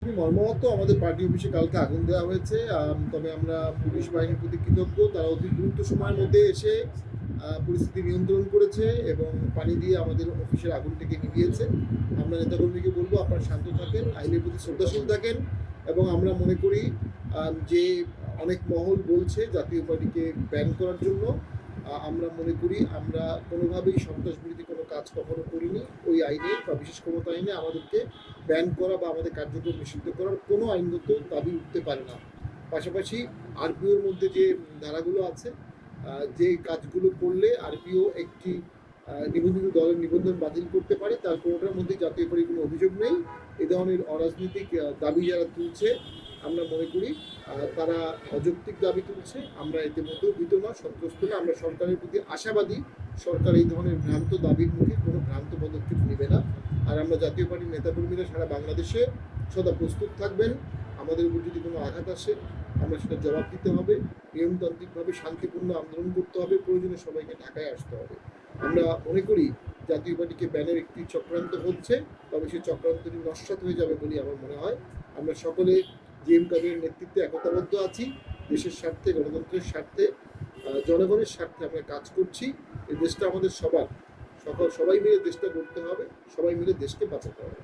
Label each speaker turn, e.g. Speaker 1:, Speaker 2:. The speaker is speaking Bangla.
Speaker 1: খুবই মর্মাহত। আমাদের পার্টি অফিসে কালকে আগুন দেওয়া হয়েছে। তবে আমরা পুলিশ বাহিনীর প্রতি কৃতজ্ঞ। তারা অতি দ্রুত সময়ের মধ্যে এসে পরিস্থিতি নিয়ন্ত্রণ করেছে এবং পানি দিয়ে আমাদের অফিসের আগুনটিকে নিভিয়েছে। আমরা নেতাকর্মীকে বলবো, আপনারা শান্ত থাকেন, আইনের প্রতি শ্রদ্ধাশীল থাকেন এবং আমরা মনে করি যে অনেক মহল বলছে জাতীয় পার্টিকে ব্যান করার জন্য। আমরা মনে করি আমরা কোনোভাবেই সন্ত্রাসবিরোধী কোনো কাজ কখনো করিনি। ওই আইনে বা বিশেষ ক্ষমতা আইনে আমাদেরকে ব্যান করা বা আমাদের কার্যক্রম নিষিদ্ধ করার কোনো আইনগত দাবি উঠতে পারে না। পাশাপাশি আরপিওর মধ্যে যে ধারাগুলো আছে, যে কাজগুলো করলে আরপিও একটি নিবন্ধিত দলের নিবন্ধন বাতিল করতে পারে, তার কোনোটার মধ্যে জাতীয় পার্টির কোনো অভিযোগ নেই। এ ধরনের অরাজনৈতিক দাবি যারা তুলছে, আমরা মনে করি তারা অযৌক্তিক দাবি তুলছে। আমরা এতে মোটেও ভীত না, সন্ত্রস্ত না। আমরা সরকারের প্রতি আশাবাদী, সরকার এই ধরনের ভ্রান্ত দাবির মুখে কোনো ভ্রান্ত পদক্ষেপ নেবে না। আর আমরা জাতীয় পার্টির নেতাকর্মীরা সারা বাংলাদেশে সদা প্রস্তুত থাকবেন। আমাদের উপর যদি কোনো আঘাত আসে, আমরা সেটা জবাব দিতে হবে। নিয়মতান্ত্রিকভাবে শান্তিপূর্ণ আন্দোলন করতে হবে, প্রয়োজনে সবাইকে ঢাকায় আসতে হবে। আমরা মনে করি জাতীয় পার্টিকে ব্যানের একটি চক্রান্ত হচ্ছে, তবে সেই চক্রান্তটি নস্যাৎ হয়ে যাবে বলে আমার মনে হয়। আমরা সকলে জিএম কাদের নেতৃত্বে একতাবদ্ধ আছি। দেশের স্বার্থে, গণতন্ত্রের স্বার্থে, জনগণের স্বার্থে আমরা কাজ করছি। এই দেশটা আমাদের সবার, সবাই মিলে দেশটা গড়তে হবে, সবাই মিলে দেশকে বাঁচাতে হবে।